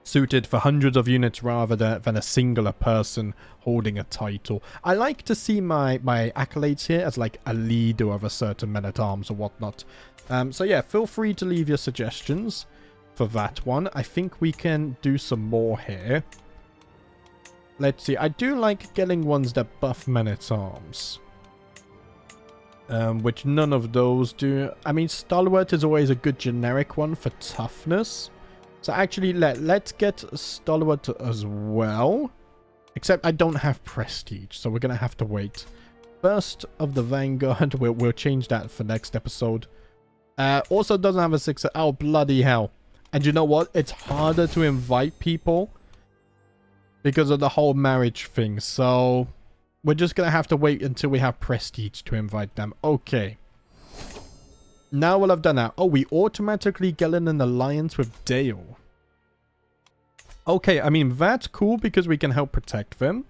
suited for hundreds of units rather than a singular person holding a title. I like to see my accolades here as like a leader of a certain men-at-arms or whatnot. So yeah, feel free to leave your suggestions for that one. I think we can do some more here. Let's see. I do like getting ones that buff men-at-arms. Which none of those do. I mean, Stalwart is always a good generic one for toughness. So actually, let's get Stalwart as well. Except I don't have Prestige, so we're going to have to wait. First of the Vanguard, we'll change that for next episode. Also doesn't have a 6. Oh, bloody hell. And you know what? It's harder to invite people because of the whole marriage thing. So we're just going to have to wait until we have Prestige to invite them. Okay. Now we'll have done that. Oh, we automatically get in an alliance with Dale. Okay, I mean, that's cool because we can help protect them.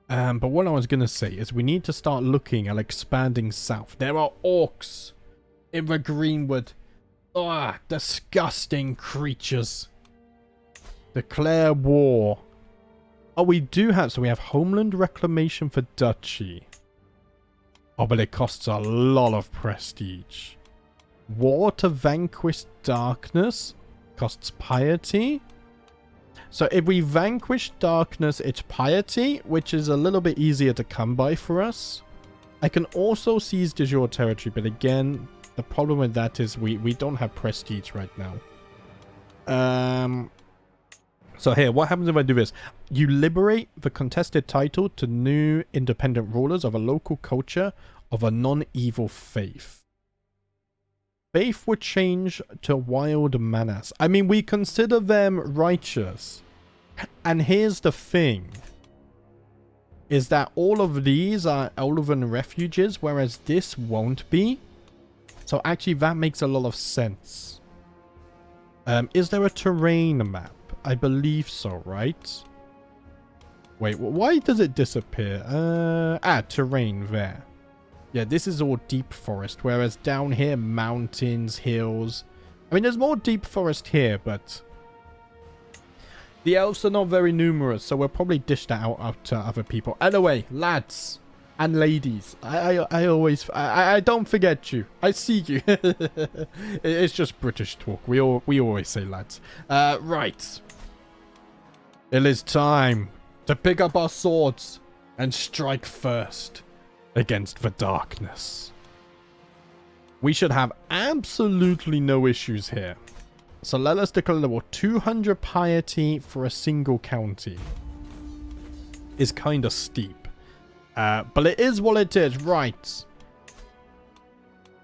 But what I was going to say is we need to start looking at expanding south. There are orcs in the Greenwood. Ah, disgusting creatures. Declare war. Oh, we do have... So we have Homeland Reclamation for Duchy. Oh, but it costs a lot of prestige. War to Vanquish Darkness costs Piety. So if we vanquish Darkness, it's Piety, which is a little bit easier to come by for us. I can also seize de jure territory, but again, the problem with that is we don't have Prestige right now. So here, what happens if I do this? You liberate the contested title to new independent rulers of a local culture of a non-evil faith. Faith would change to wild manas. I mean, we consider them righteous. And here's the thing. Is that all of these are Elven refuges, whereas this won't be. So actually, that makes a lot of sense. Is there a terrain map? I believe so, right? Wait, why does it disappear? Terrain there. Yeah, this is all deep forest, whereas down here, mountains, hills. I mean, there's more deep forest here, but the elves are not very numerous, so we'll probably dish that out to other people. Anyway, lads and ladies, I don't forget you. I see you. It's just British talk. We always say lads. Right. It is time to pick up our swords and strike first against the darkness. We should have absolutely no issues here. So let us declare the war. 200 piety for a single county is kind of steep. But it is what it is. Right.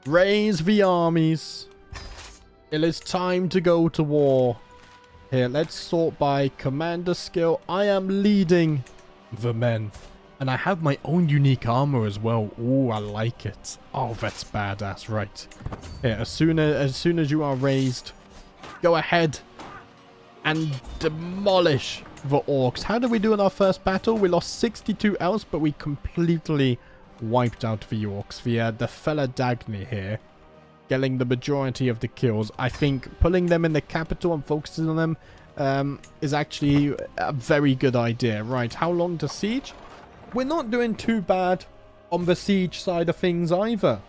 Raise the armies. It is time to go to war. Here, let's sort by commander skill. I am leading the men. And I have my own unique armor as well. Ooh, I like it. Oh, that's badass. Right. Here, as soon as you are raised, go ahead and demolish the orcs. How did we do in our first battle? We lost 62 elves, but we completely wiped out the orcs. The Feladagnir here getting the majority of the kills. I think pulling them in the capital and focusing on them is actually a very good idea. Right, how long to siege? We're not doing too bad on the siege side of things either.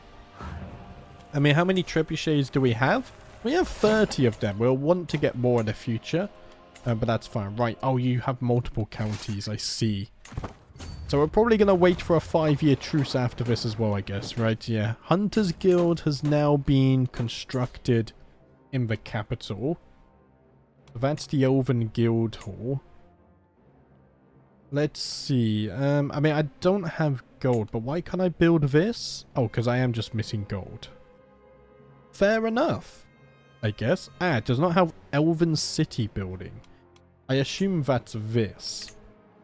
I mean, how many trebuchets do we have? We have 30 of them. We'll want to get more in the future. But that's fine. Right. Oh, you have multiple counties. I see. So we're probably going to wait for a 5-year truce after this as well, I guess. Right? Yeah. Hunters Guild has now been constructed in the capital. That's the Elven Guild Hall. Let's see. I mean, I don't have gold, but why can't I build this? Oh, because I am just missing gold. Fair enough, I guess. Ah, it does not have Elven City building. I assume that's this.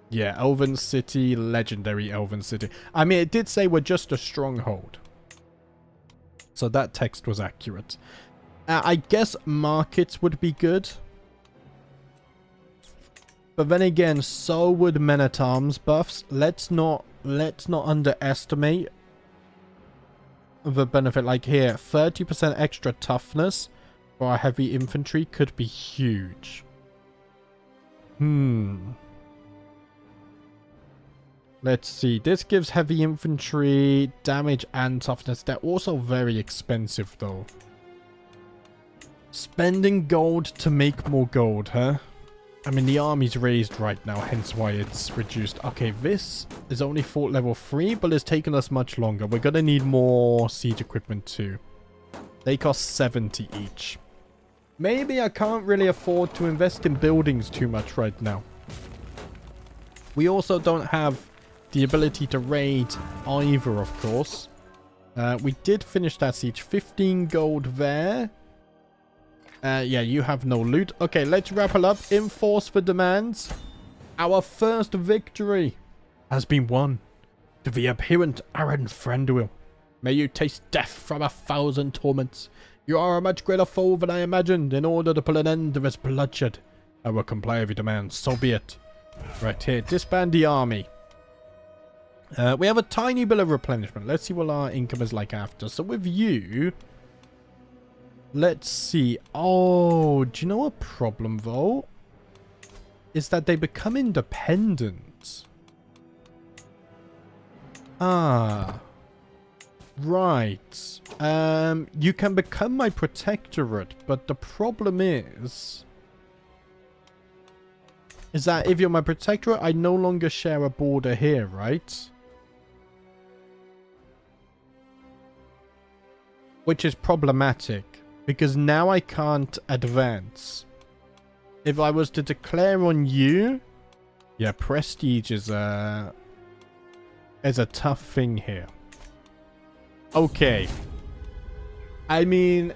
Yeah, Elven City, legendary Elven City. I mean, it did say we're just a stronghold. So that text was accurate. I guess markets would be good. But then again, so would men-at-arms buffs. Let's not underestimate the benefit. Like here, 30% extra toughness for our heavy infantry could be huge. Let's see. This gives heavy infantry damage and toughness. They're also very expensive though. Spending gold to make more gold, huh? I mean, the army's raised right now, hence why it's reduced. Okay, this is only fort level 3, but it's taken us much longer. We're going to need more siege equipment too. They cost 70 each. Maybe I can't really afford to invest in buildings too much right now. We also don't have the ability to raid either, of course. We did finish that siege. 15 gold there. Yeah, you have no loot. Okay, let's wrap it up. Enforce the demands. Our first victory has been won. To the abhorrent Aaron Thranduil. May you taste death from 1,000 torments. You are a much greater foe than I imagined. In order to put an end to this bloodshed, I will comply with your demands. So be it. Right here, disband the army. We have a tiny bit of replenishment. Let's see what our income is like after. So with you... Let's see. Oh, do you know a problem though? Is that they become independent. Ah. Right. You can become my protectorate, but the problem is that if you're my protectorate, I no longer share a border here, right? Which is problematic. Because now I can't advance. If I was to declare on you... Yeah, prestige is a tough thing here. Okay. I mean,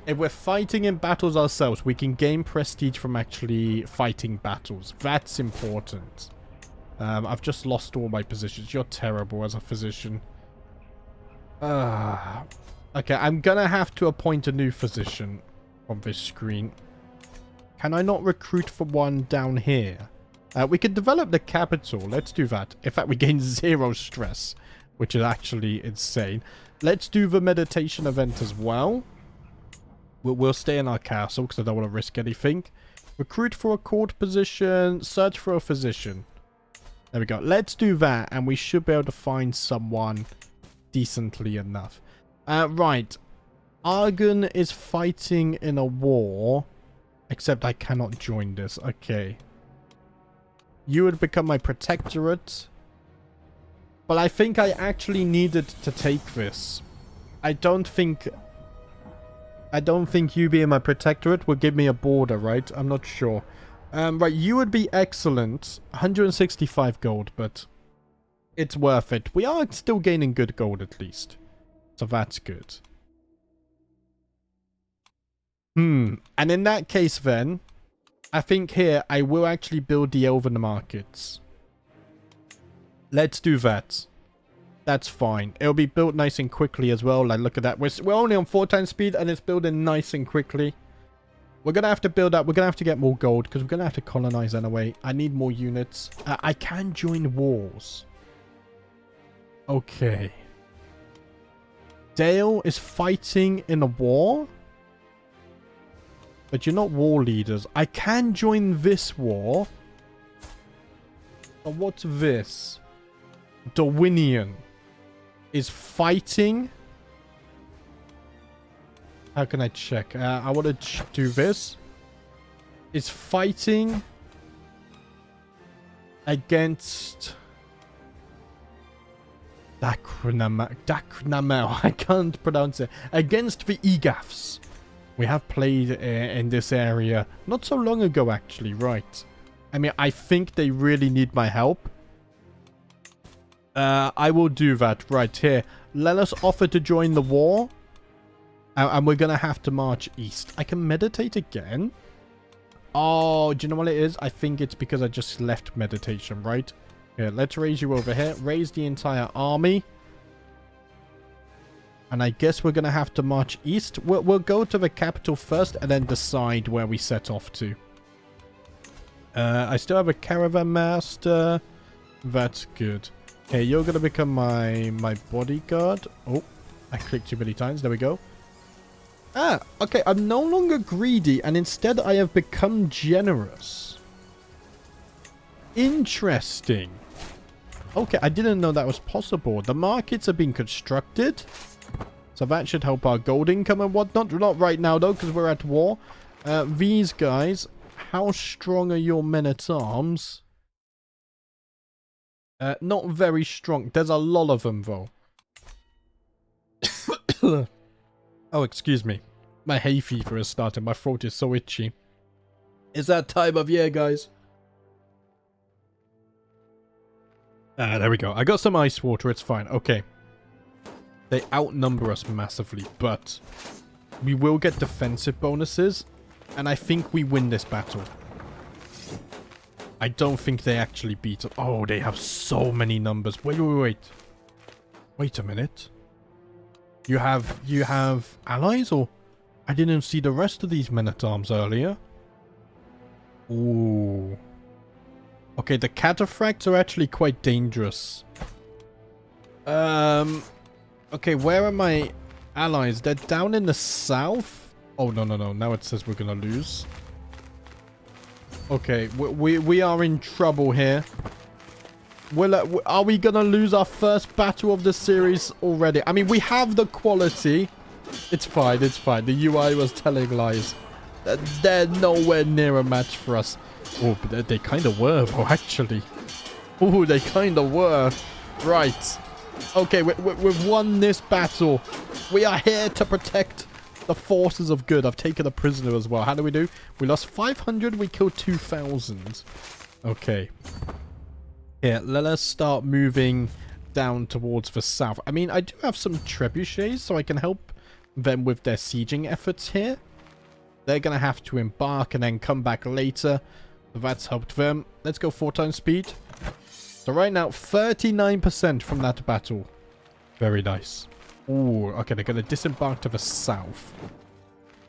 if we're fighting in battles ourselves, we can gain prestige from actually fighting battles. That's important. I've just lost all my positions. You're terrible as a physician. Okay, I'm gonna have to appoint a new physician on this screen. Can I not recruit for one down here? We can develop the capital. Let's do that. In fact, we gain 0 stress, which is actually insane. Let's do the meditation event as well. We'll stay in our castle because I don't want to risk anything. Recruit for a court position. Search for a physician. There we go. Let's do that, and we should be able to find someone decently enough. Right. Argon is fighting in a war. Except I cannot join this. Okay. You would become my protectorate. But I think I actually needed to take this. I don't think you being my protectorate would give me a border, right? I'm not sure. Right, you would be excellent. 165 gold, but it's worth it. We are still gaining good gold at least. So that's good. And in that case then, I think here I will actually build the Elven markets. Let's do that. That's fine. It'll be built nice and quickly as well. Like, look at that. We're only on 4 times speed and it's building nice and quickly. We're going to have to build up. We're going to have to get more gold because we're going to have to colonize anyway. I need more units. I can join wars. Okay. Dale is fighting in a war. But you're not war leaders. I can join this war. But what's this? Darwinian is fighting. How can I check? I want to do this. Is fighting against Daknamel. I can't pronounce it. Against the Egafs. We have played in this area not so long ago, actually. Right. I mean, I think they really need my help. I will do that right here. Let us offer to join the war. And we're going to have to march east. I can meditate again. Oh, do you know what it is? I think it's because I just left meditation, right? Here, let's raise you over here. Raise the entire army. And I guess we're going to have to march east. We'll go to the capital first and then decide where we set off to. I still have a caravan master. That's good. Okay, you're going to become my bodyguard. Oh, I clicked too many times. There we go. Ah, okay. I'm no longer greedy, and instead I have become generous. Interesting. Okay, I didn't know that was possible. The markets are being constructed. So that should help our gold income and whatnot. Not right now, though, because we're at war. These guys, how strong are your men-at-arms? Not very strong. There's a lot of them, though. Oh, excuse me. My hay fever has started. My throat is so itchy. It's that time of year, guys. There we go. I got some ice water. It's fine. Okay. They outnumber us massively, but we will get defensive bonuses, and I think we win this battle. I don't think they actually beat us. Oh, they have so many numbers. Wait. Wait a minute. You have allies, or I didn't see the rest of these men-at-arms earlier. Ooh. Okay, the cataphracts are actually quite dangerous. Okay, where are my allies? They're down in the south. Oh, no. Now it says we're gonna lose. Okay, we are in trouble here. Are we gonna lose our first battle of the series already? I mean, we have the quality. It's fine. The UI was telling lies. They're nowhere near a match for us. Oh, but they kind of were, though, actually. Oh, they kind of were. Right. Okay, we've won this battle. We are here to protect the forces of good. I've taken a prisoner as well. How do we do? We lost 500. We killed 2,000. Okay. Here, let us start moving down towards the south. I mean, I do have some trebuchets, so I can help them with their sieging efforts here. They're going to have to embark and then come back later. So that's helped them. Let's go 4 times speed. So right now, 39% from that battle. Very nice. Ooh, okay, they're going to disembark to the south.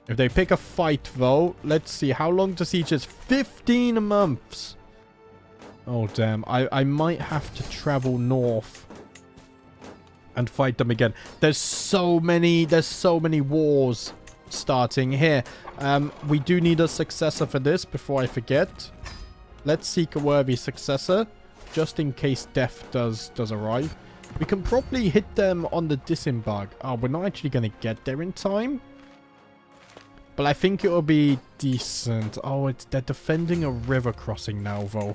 If they pick a fight, though, let's see. How long to siege is? 15 months. Oh, damn. I might have to travel north and fight them again. There's so many wars starting here. We do need a successor for this before I forget. Let's seek a worthy successor, just in case death does arrive. We can probably hit them on the disembark. Oh, we're not actually going to get there in time. But I think it'll be decent. Oh, they're defending a river crossing now, though.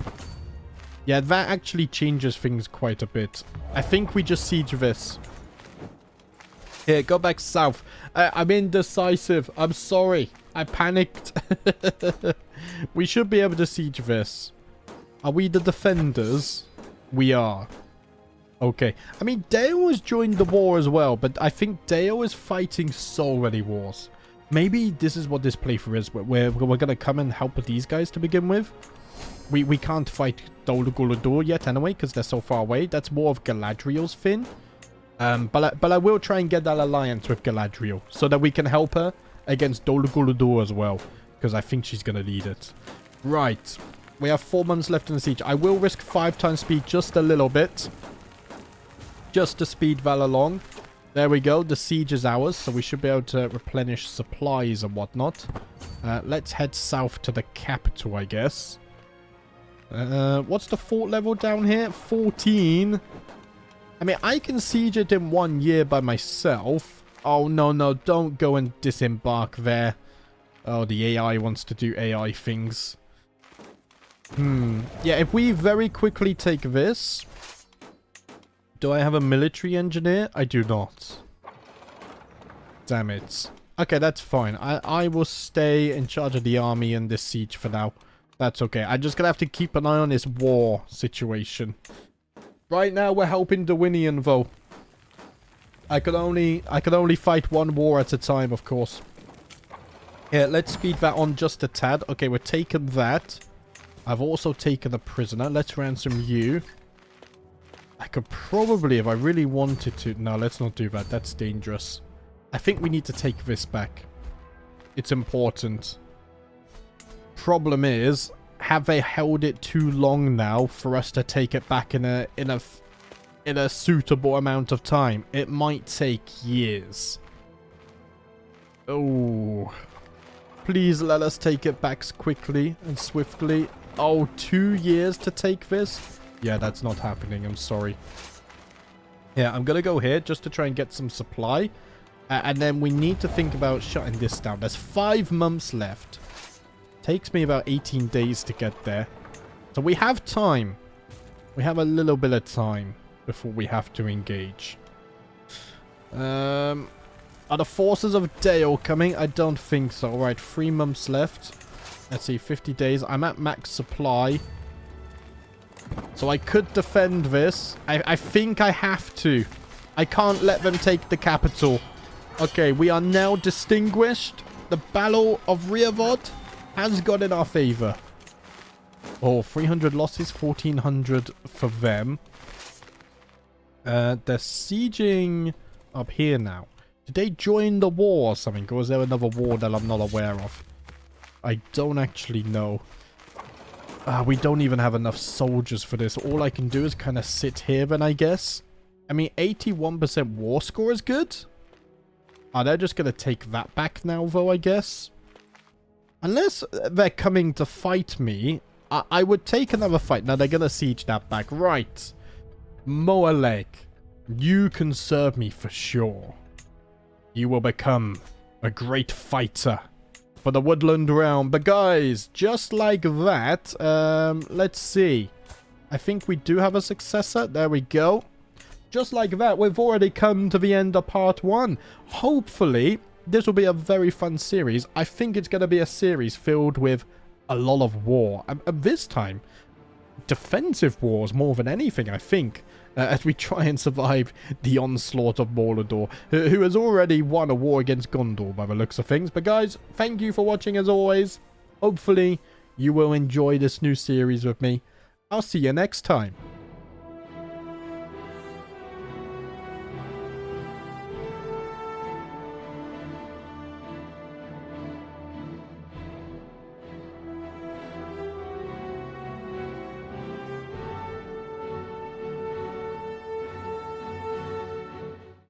Yeah, that actually changes things quite a bit. I think we just siege this. Here, go back south. I'm indecisive. I'm sorry. I panicked. We should be able to siege this. Are we the defenders? We are. Okay. I mean, Dale has joined the war as well, but I think Dale is fighting so many wars. Maybe this is what this playthrough is. We're going to come and help with these guys to begin with. We can't fight Dol Guldur yet anyway, because they're so far away. That's more of Galadriel's thing. But I will try and get that alliance with Galadriel, so that we can help her against Dol Guldur as well, because I think she's going to lead it. Right. We have 4 months left in the siege. I will risk 5 times speed just a little bit, just to speed Val along. There we go. The siege is ours, so we should be able to replenish supplies and whatnot. Let's head south to the capital, I guess. What's the fort level down here? 14. I mean, I can siege it in 1 year by myself. Oh, no, no. Don't go and disembark there. Oh, the AI wants to do AI things. Yeah, if we very quickly take this... Do I have a military engineer? I do not. Damn it. Okay, that's fine. I will stay in charge of the army and this siege for now. That's okay. I'm just gonna have to keep an eye on this war situation. Right now, we're helping Dwinian, though. I can only fight one war at a time, of course. Yeah, let's speed that on just a tad. Okay, we're taking that. I've also taken a prisoner. Let's ransom you. I could probably, if I really wanted to... No, let's not do that. That's dangerous. I think we need to take this back. It's important. Problem is, have they held it too long now for us to take it back in a suitable amount of time? It might take years. Oh. Please let us take it back quickly and swiftly. Oh, 2 years to take this? Yeah, that's not happening. I'm sorry. Yeah, I'm going to go here just to try and get some supply. And then we need to think about shutting this down. There's 5 months left. Takes me about 18 days to get there. So we have time. We have a little bit of time before we have to engage. Are the forces of Dale coming? I don't think so. All right, 3 months left. Let's see, 50 days. I'm at max supply. So I could defend this. I think I have to. I can't let them take the capital. Okay, we are now distinguished. The Battle of Reavod has got in our favor. Oh, 300 losses, 1,400 for them. They're sieging up here now. Did they join the war or something? Or is there another war that I'm not aware of? I don't actually know. We don't even have enough soldiers for this. All I can do is kind of sit here then, I guess. I mean, 81% war score is good. They're just going to take that back now, though, I guess. Unless they're coming to fight me, I would take another fight. Now, they're going to siege that back. Right. Moalek, you can serve me for sure. You will become a great fighter for the Woodland Realm. But guys, just like that, let's see. I think we do have a successor. There we go. Just like that, we've already come to the end of part 1. Hopefully, this will be a very fun series. I think it's going to be a series filled with a lot of war. And this time, defensive wars more than anything, I think. As we try and survive the onslaught of Mordor, who has already won a war against Gondor by the looks of things. But guys, thank you for watching as always. Hopefully, you will enjoy this new series with me. I'll see you next time.